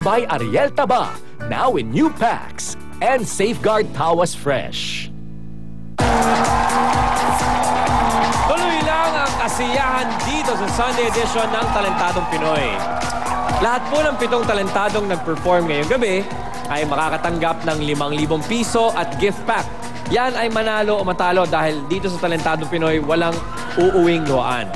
by Ariel Taba, now in new packs, and Safeguard Tawas Fresh. Tuloy lang ang kasiyahan dito sa Sunday edition ng Talentadong Pinoy. Lahat po ng 7 talentadong nag-perform ngayong gabi ay makakatanggap ng 5,000 piso at gift pack. Yan ay manalo o matalo dahil dito sa Talentadong Pinoy walang uuwing luhaan.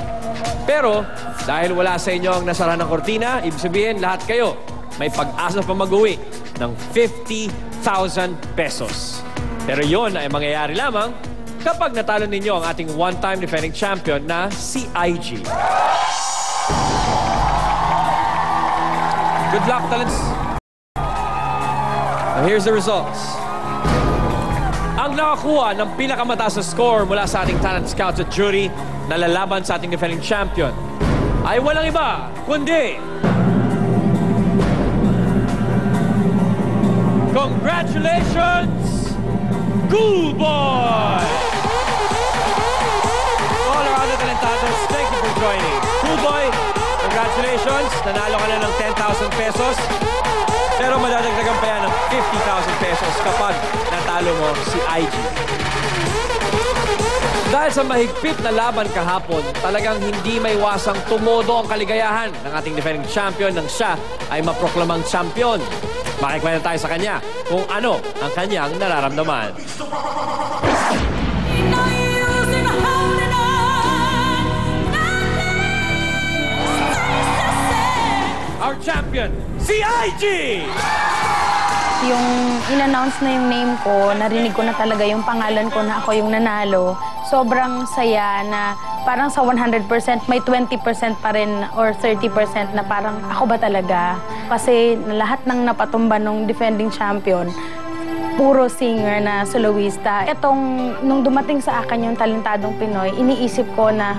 Pero dahil wala sa inyo ang nasara ng kortina, ibig sabihin lahat kayo may pag-asa pa mag-uwi ng 50,000 pesos. Pero yon ay mangyayari lamang kapag natalo ninyo ang ating one-time defending champion na si IG. Good luck, talents! Now here's the results. Ang nakakuha ng pinakamataas na score mula sa ating talent scouts at jury na lalaban sa ating defending champion ay walang iba kundi congratulations, Cool Boy! All our other talentados, thank you for joining. Cool Boy, congratulations! Nanalo ka na ng 10,000 pesos. Pero madadagdagan pa yan ng 50,000 pesos kapag natalo mo si IG. Dahil sa mahigpit na laban kahapon, talagang hindi maiwasang tumodo ang kaligayahan ng ating defending champion nang siya ay maproklamang champion. Makikwenta tayo sa kanya kung ano ang kanyang nararamdaman. Our champion, si IG! Yung in-announce na yung name ko, narinig ko na talaga yung pangalan ko na ako yung nanalo. Sobrang saya na parang sa 100% may 20% pa rin or 30% na parang ako ba talaga? Kasi lahat ng napatumba ng defending champion, puro singer na soloista. Nung dumating sa akin yung Talentadong Pinoy, iniisip ko na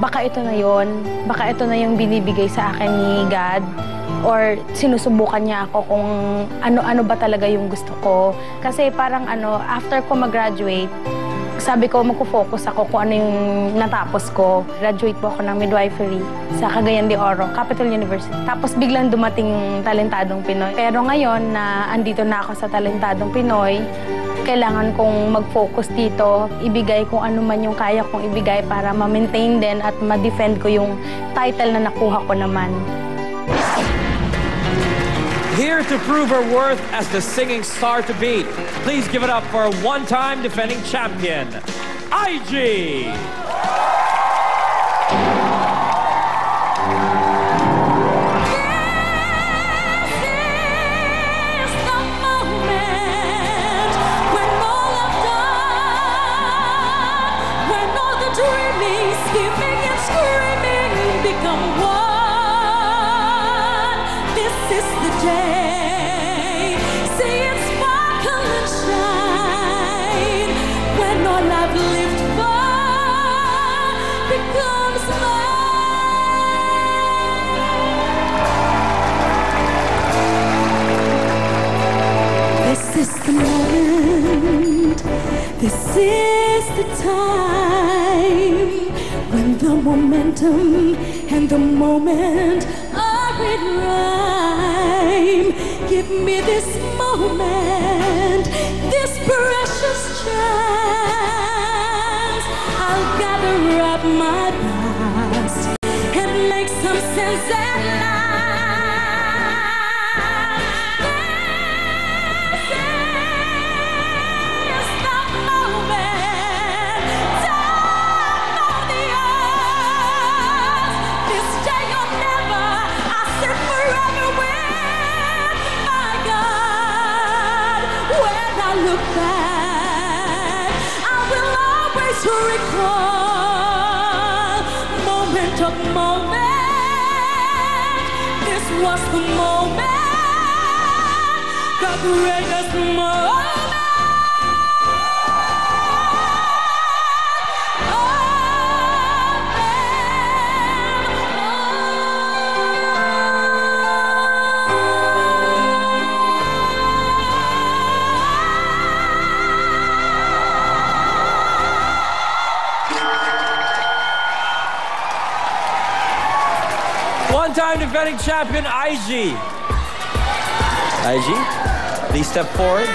baka ito na yon, baka ito na yung binibigay sa akin ni God or sinusubukan niya ako kung ano ba talaga yung gusto ko. Kasi parang after ko mag-graduate, sabi ko magpo-focus ako kung ano yung natapos ko. Graduate po ako ng midwifery sa Cagayan de Oro, Capital University. Tapos biglang dumating yung Talentadong Pinoy. Pero ngayon na andito na ako sa Talentadong Pinoy, kailangan kong mag-focus dito, ibigay kung ano man yung kaya kong ibigay para ma-maintain din at ma-defend ko yung title na nakuha ko naman. Here to prove her worth as the singing star to beat, please give it up for a one-time defending champion, IG! This is the time when the momentum and the moment are in rhyme. Give me this moment, this precious chance. I'll gather up my past and make some sense at last. Look back, I will always recall moment of moment. This was the moment, the greatest moment. One-time defending champion, IG. IG, please step forward.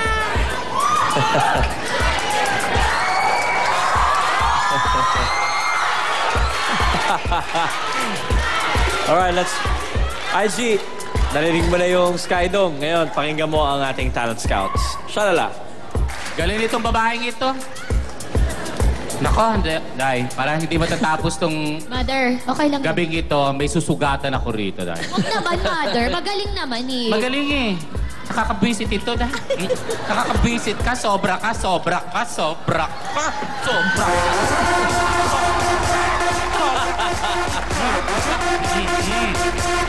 Alright, let's... IG, narinig mo na yung Skydome. Ngayon, pakinggan mo ang ating talent scouts. Shalala. Galing itong babaeng ito. Nako, Day, para hindi matatapos tong Mother, okay lang. gabing ito, may susugatan ako rito, Day. Huwag naman, Mother. Magaling naman eh. Magaling eh. Nakakabisit ito, Day. Nakakabisit ka, sobra ka, sobra ka, sobra ka, sobra ka.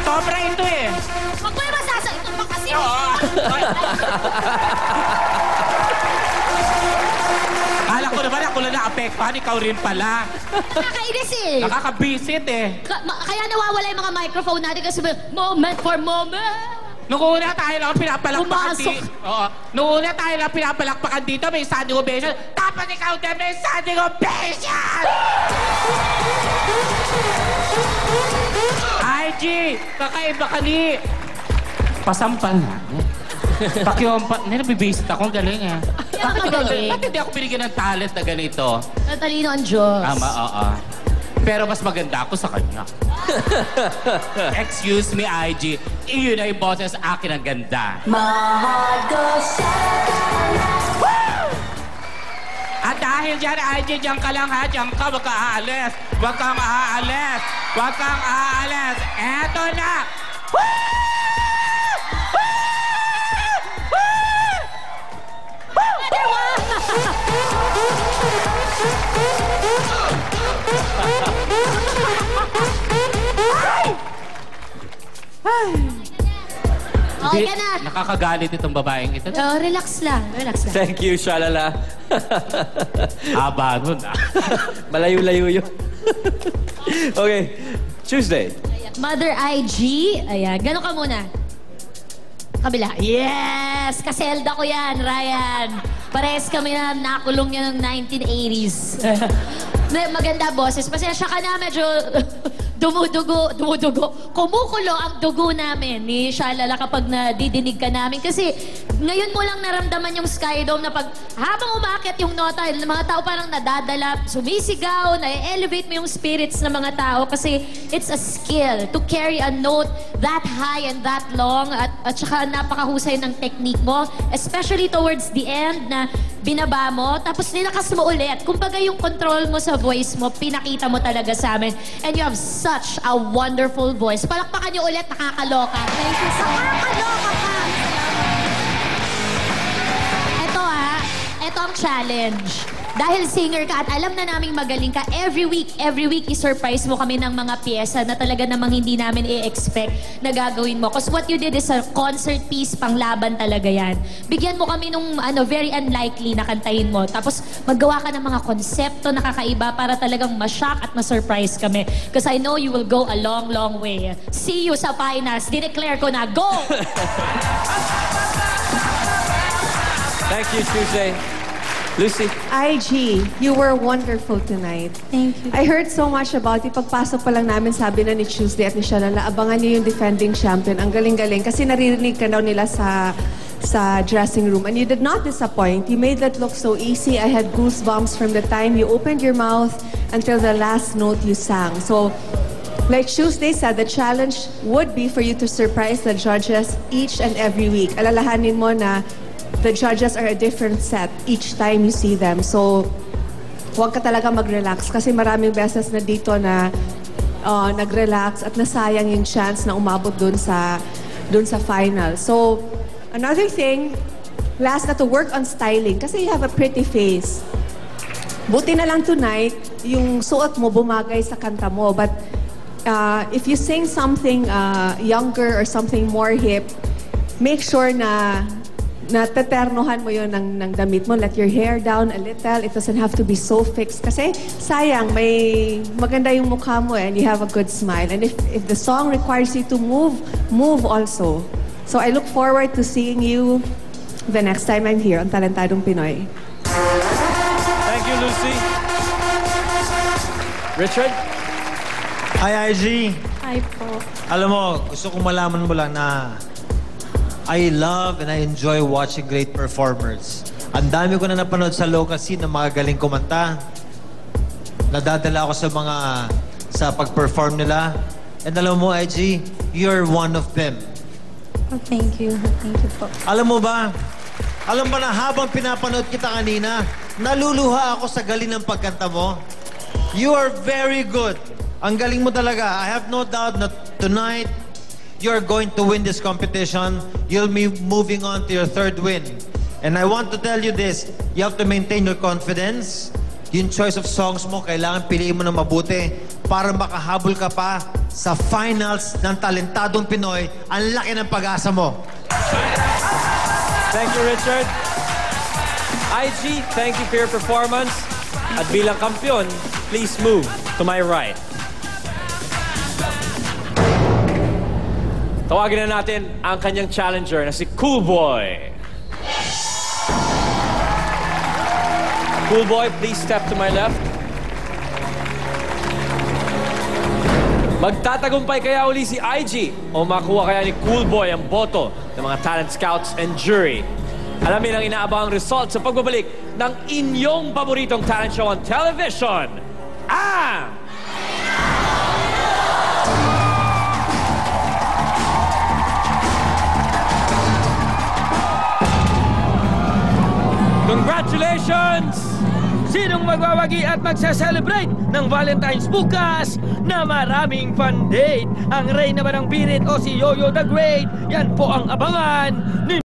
Sobra ito eh. Huwag mo yung masasa. Ito pa kasi. Kala ko naman ako lang na-apektuhan, ikaw rin pala. Nakakainis eh. Nakakabisit eh. Kaya nawawala yung mga microphone natin kasi moment for moment. Noong una tayo lang pinapalakpakan Pumasok. dito. Oo. Noong una tayo lang pinapalakpakan dito, may standing ovation. Dapat ikaw din may standing ovation! IG, kakaiba ka ni. Pasampal na. Pakiompa. Nabibisit ako, ang galing eh. Kaya magaling. Bakit hindi ako binigyan ng talent na ganito? Natalino ang Diyos. Tama, oo. Pero mas maganda ako sa kanya. Excuse me, IG. Iyon na yung boses, akin ang ganda. At dahil dyan, IG, dyan ka lang ha. Dyan ka, wag ka aalis. Wag kang aalis. Wag kang aalis. Eto na! Okay ka na. Nakakagalit itong babaeng ito. Oh, relax lang. Relax lang. Thank you, Shalala. Haba nun ah. Malayo-layo yun. Okay, Tuesday. Mother IG. Ayan. Gano'n ka muna. Kabila. Yes! Kaselda ko yan, Ryan. Parehas kami na nakulong niya ng 1980s. Maganda boses. Pasensya ka na, medyo dumudugo. Kumukulo ang dugo namin ni Shalala kapag nadidinig ka namin. Kasi ngayon mo lang naramdaman yung Skydome na pag habang umakyat yung nota, yung mga tao parang nadadala, sumisigaw, na-elevate mo yung spirits ng mga tao kasi it's a skill to carry a note that high and that long at saka napakahusay ng technique mo, especially towards the end na binaba mo, tapos nilakas mo ulit. Kumbaga yung control mo sa voice mo, pinakita mo talaga sa amin. And you have such a wonderful voice. Palakpakan niyo ulit, nakakaloka. Thank you so much. Nakakaloka ka. Ito ang challenge. Dahil singer ka at alam na naming magaling ka, every week, i-surprise mo kami ng mga pyesa na talaga namang hindi namin i-expect na gagawin mo. Because what you did is a concert piece, panglaban talaga yan. Bigyan mo kami nung very unlikely na kantahin mo. Tapos maggawa ka ng mga konsepto na kakaiba para talagang ma-shock at ma-surprise kami. Because I know you will go a long, long way. See you sa finals. Dineclare ko na. Go! Thank you, Tuesday. Lucy. IG, you were wonderful tonight. Thank you. I heard so much about you. Pagpasok pa lang namin, sabi na ni Tuesday at ni Shalala, abangan niyo yung defending champion. Ang galing-galing. Kasi naririnig ka daw nila sa dressing room. And you did not disappoint. You made that look so easy. I had goosebumps from the time you opened your mouth until the last note you sang. So, like Tuesday said, the challenge would be for you to surprise the judges each and every week. Alalahanin mo na the judges are a different set each time you see them. So, huwag ka talaga mag-relax kasi maraming beses na dito na nag-relax at nasayang yung chance na umabot dun sa final. So, another thing, last na to work on styling kasi you have a pretty face. Buti na lang tonight, yung suot mo bumagay sa kanta mo. But if you sing something younger or something more hip, make sure na teternohan mo yun ng damit mo. Let your hair down a little. It doesn't have to be so fixed. Kasi sayang, may maganda yung mukha mo and you have a good smile. And if the song requires you to move also. So I look forward to seeing you the next time I'm here on Talentadong Pinoy. Thank you, Lucy. Richard? Hi, IG. Hi po. Alam mo, gusto kong malaman mo lang na I love and I enjoy watching great performers. Ang dami ko na napanood sa local scene ng mga galing kumanta. Nadadala ako sa pag-perform nila. And alam mo, IG, you're one of them. Oh, thank you. Thank you po. Alam mo ba na habang pinapanood kita kanina, naluluha ako sa galing ng pagkanta mo? You are very good. Ang galing mo talaga. I have no doubt that tonight, you're going to win this competition. You'll be moving on to your third win. And I want to tell you this, you have to maintain your confidence. Yung choice of songs mo, kailangan piliin mo na mabuti para makahabol ka pa sa finals ng Talentadong Pinoy. Ang laki ng pag-asa mo. Thank you, Richard. IG, thank you for your performance. At bilang kampiyon, please move to my right. Tawagin na natin ang kanyang challenger na si Cool Boy. Cool Boy, please step to my left. Magtatagumpay kaya uli si IG o makuha kaya ni Cool Boy ang boto ng mga talent scouts and jury? Alamin ang inaabang result sa pagbabalik ng inyong paboritong talent show on television. Congratulations! Sinong magwawagi at magsa-celebrate ng Valentine's bukas na maraming fun date? Ang reyna ba ng pirit o si Yoyo the Great? Yan po ang abangan ni